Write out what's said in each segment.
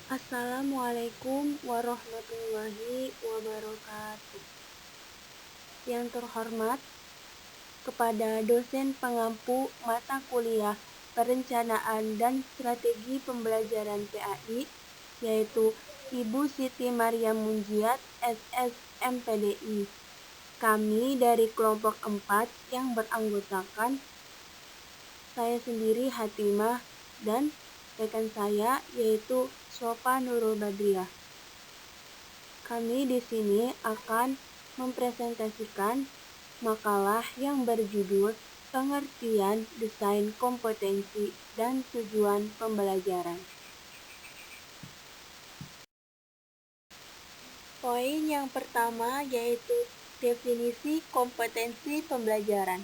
Assalamualaikum warahmatullahi wabarakatuh. Yang terhormat, kepada dosen pengampu mata kuliah Perencanaan dan Strategi Pembelajaran PAI, yaitu Ibu Siti Maryam Munjiat, SS MPDI. Kami dari kelompok 4 yang beranggotakan saya sendiri Hatimah dan rekan saya yaitu Sofa Nurul Badriah. Kami di sini akan mempresentasikan makalah yang berjudul Pengertian Desain Kompetensi dan Tujuan Pembelajaran. Poin yang pertama yaitu definisi kompetensi pembelajaran.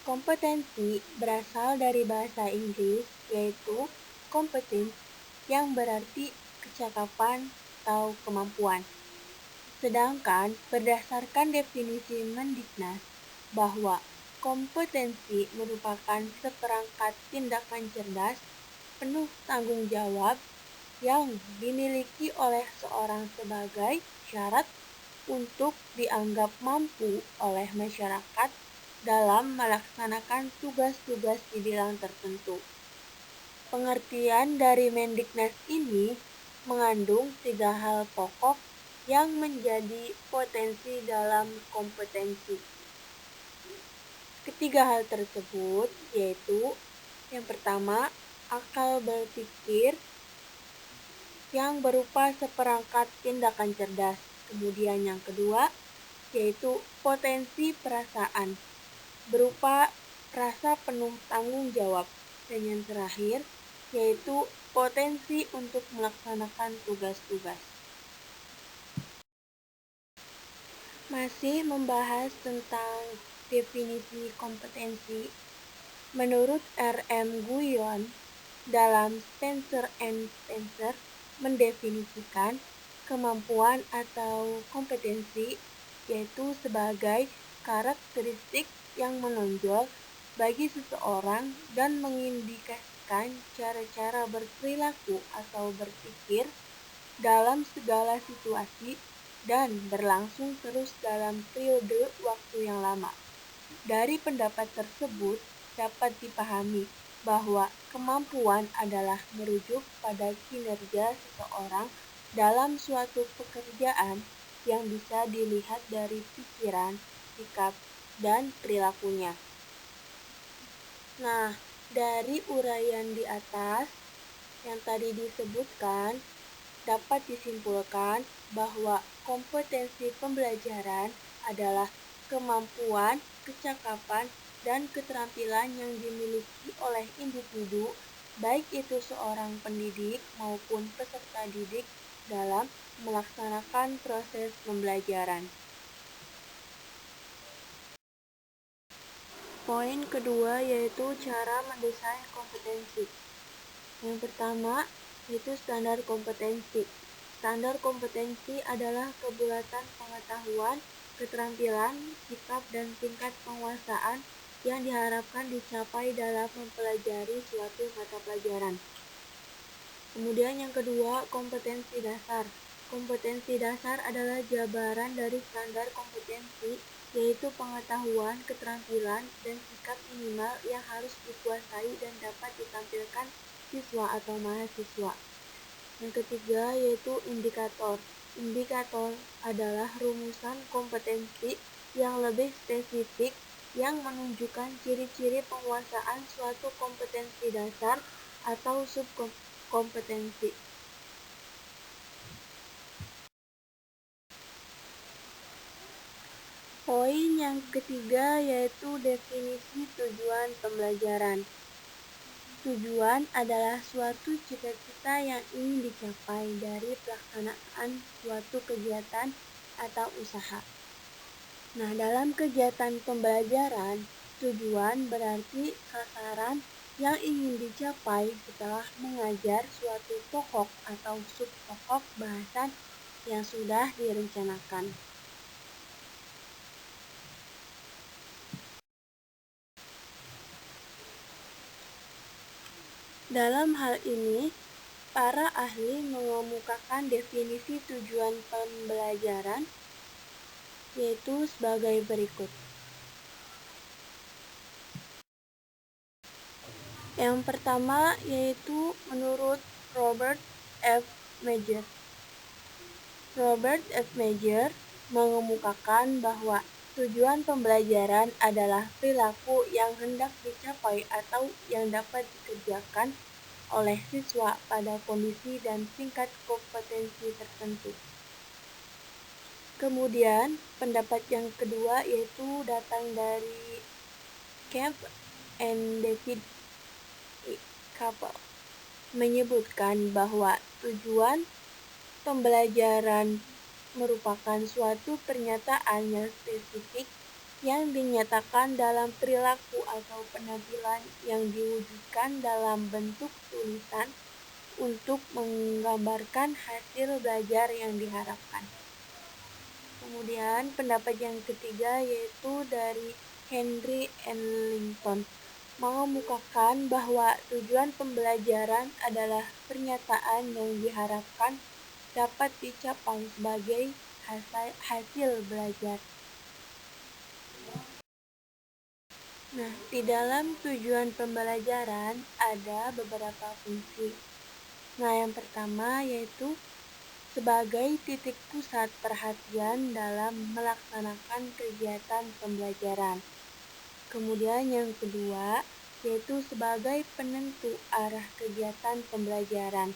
Kompetensi berasal dari bahasa Inggris yaitu competence yang berarti kecakapan atau kemampuan. Sedangkan berdasarkan definisi Mendiknas bahwa kompetensi merupakan seperangkat tindakan cerdas, penuh tanggung jawab yang dimiliki oleh seorang sebagai syarat untuk dianggap mampu oleh masyarakat dalam melaksanakan tugas-tugas di bidang tertentu. Pengertian dari Mendiknas ini mengandung 3 hal pokok yang menjadi potensi dalam kompetensi. Ketiga hal tersebut yaitu yang pertama, akal berpikir yang berupa seperangkat tindakan cerdas. Kemudian yang kedua yaitu potensi perasaan berupa rasa penuh tanggung jawab. Dan yang terakhir yaitu potensi untuk melaksanakan tugas-tugas. Masih membahas tentang definisi kompetensi, menurut R.M. Guyon dalam Spencer and Spencer mendefinisikan kemampuan atau kompetensi yaitu sebagai karakteristik yang menonjol bagi seseorang dan mengindikasikan cara-cara berperilaku atau berpikir dalam segala situasi dan berlangsung terus dalam periode waktu yang lama. Dari pendapat tersebut dapat dipahami bahwa kemampuan adalah merujuk pada kinerja seseorang dalam suatu pekerjaan yang bisa dilihat dari pikiran, sikap, dan perilakunya. Nah, dari uraian di atas yang tadi disebutkan, dapat disimpulkan bahwa kompetensi pembelajaran adalah kemampuan, kecakapan, dan keterampilan yang dimiliki oleh individu, baik itu seorang pendidik maupun peserta didik dalam melaksanakan proses pembelajaran. Poin kedua yaitu cara mendesain kompetensi. Yang pertama yaitu standar kompetensi. Standar kompetensi adalah kebulatan pengetahuan, keterampilan, sikap, dan tingkat penguasaan yang diharapkan dicapai dalam mempelajari suatu mata pelajaran. Kemudian yang kedua, kompetensi dasar. Kompetensi dasar adalah jabaran dari standar kompetensi, yaitu pengetahuan, keterampilan, dan sikap minimal yang harus dikuasai dan dapat ditampilkan siswa atau mahasiswa. Yang ketiga yaitu indikator. Indikator adalah rumusan kompetensi yang lebih spesifik yang menunjukkan ciri-ciri penguasaan suatu kompetensi dasar atau subkompetensi. Poin yang ketiga yaitu definisi tujuan pembelajaran. Tujuan adalah suatu cita-cita yang ingin dicapai dari pelaksanaan suatu kegiatan atau usaha. Nah, dalam kegiatan pembelajaran, tujuan berarti sasaran yang ingin dicapai setelah mengajar suatu pokok atau subpokok bahasan yang sudah direncanakan. Dalam hal ini, Para ahli mengemukakan definisi tujuan pembelajaran, yaitu sebagai berikut. Yang pertama yaitu menurut Robert F. Major. Robert F. Major mengemukakan bahwa tujuan pembelajaran adalah perilaku yang hendak dicapai atau yang dapat dikerjakan oleh siswa pada kondisi dan tingkat kompetensi tertentu. Kemudian, pendapat yang kedua yaitu datang dari Camp and David Kapel, menyebutkan bahwa tujuan pembelajaran merupakan suatu pernyataan yang spesifik yang dinyatakan dalam perilaku atau penampilan yang diwujudkan dalam bentuk tulisan untuk menggambarkan hasil belajar yang diharapkan. Kemudian pendapat yang ketiga yaitu dari Henry Ellington, mengemukakan bahwa tujuan pembelajaran adalah pernyataan yang diharapkan dapat dicapai sebagai hasil belajar. Nah, di dalam tujuan pembelajaran ada beberapa fungsi. Nah, yang pertama yaitu sebagai titik pusat perhatian dalam melaksanakan kegiatan pembelajaran. Kemudian yang kedua yaitu sebagai penentu arah kegiatan pembelajaran.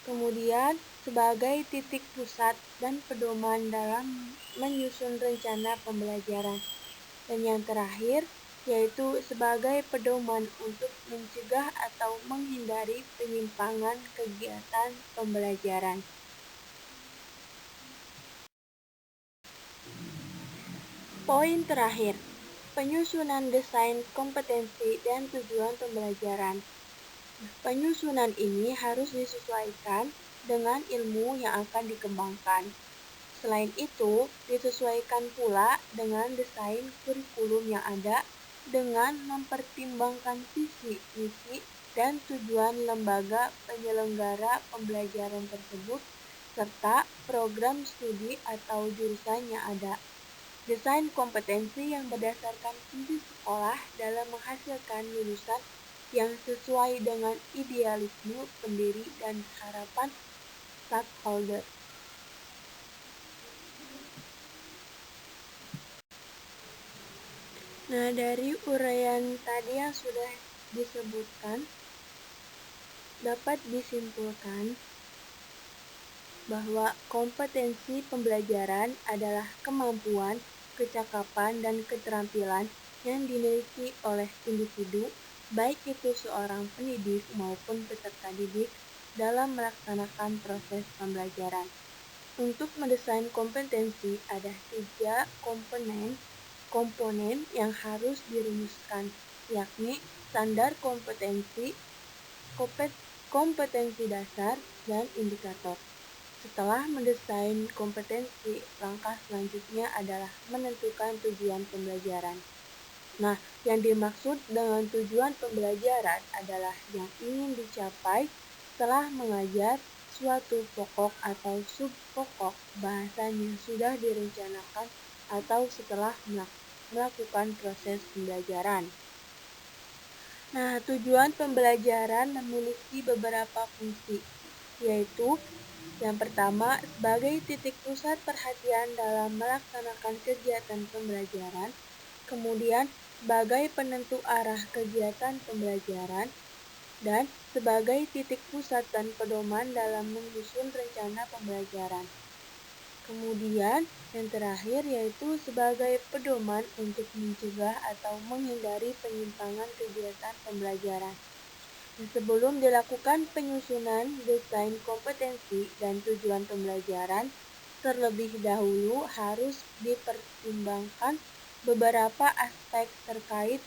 Kemudian sebagai titik pusat dan pedoman dalam menyusun rencana pembelajaran. Dan yang terakhir yaitu sebagai pedoman untuk mencegah atau menghindari penyimpangan kegiatan pembelajaran. Poin terakhir, penyusunan desain kompetensi dan tujuan pembelajaran. Penyusunan ini harus disesuaikan dengan ilmu yang akan dikembangkan. Selain itu, disesuaikan pula dengan desain kurikulum yang ada dengan mempertimbangkan visi, misi, dan tujuan lembaga penyelenggara pembelajaran tersebut serta program studi atau jurusan yang ada. Desain kompetensi yang berdasarkan visi sekolah dalam menghasilkan lulusan yang sesuai dengan idealisme pendiri dan harapan stakeholder. Nah, dari uraian tadi yang sudah disebutkan, dapat disimpulkan bahwa kompetensi pembelajaran adalah kemampuan, kecakapan, dan keterampilan yang dimiliki oleh individu, baik itu seorang pendidik maupun peserta didik, dalam melaksanakan proses pembelajaran. Untuk mendesain kompetensi ada 3 komponen yang harus dirumuskan, yakni standar kompetensi, kompetensi dasar, dan indikator. Setelah mendesain kompetensi, langkah selanjutnya adalah menentukan tujuan pembelajaran. Nah, yang dimaksud dengan tujuan pembelajaran adalah yang ingin dicapai setelah mengajar suatu pokok atau subpokok bahasan yang sudah direncanakan atau setelah melakukan proses pembelajaran. Nah, tujuan pembelajaran memiliki beberapa fungsi, yaitu yang pertama, sebagai titik pusat perhatian dalam melaksanakan kegiatan pembelajaran, kemudian sebagai penentu arah kegiatan pembelajaran, dan sebagai titik pusat dan pedoman dalam menyusun rencana pembelajaran. Kemudian, yang terakhir yaitu sebagai pedoman untuk mencegah atau menghindari penyimpangan kegiatan pembelajaran. Sebelum dilakukan penyusunan desain kompetensi dan tujuan pembelajaran, terlebih dahulu harus dipertimbangkan beberapa aspek terkait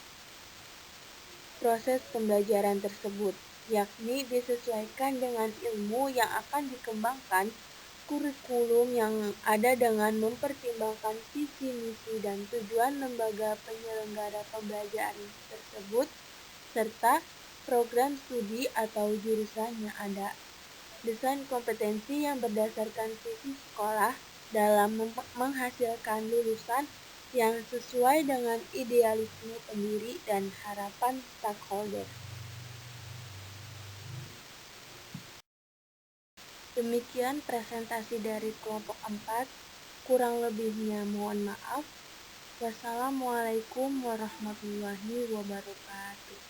proses pembelajaran tersebut, yakni disesuaikan dengan ilmu yang akan dikembangkan, kurikulum yang ada dengan mempertimbangkan visi, misi, dan tujuan lembaga penyelenggara pembelajaran tersebut, serta program studi atau jurusan yang ada. Desain kompetensi yang berdasarkan visi sekolah dalam menghasilkan lulusan yang sesuai dengan idealisme pendiri dan harapan stakeholder. Demikian presentasi dari kelompok 4, kurang lebihnya mohon maaf. Wassalamualaikum warahmatullahi wabarakatuh.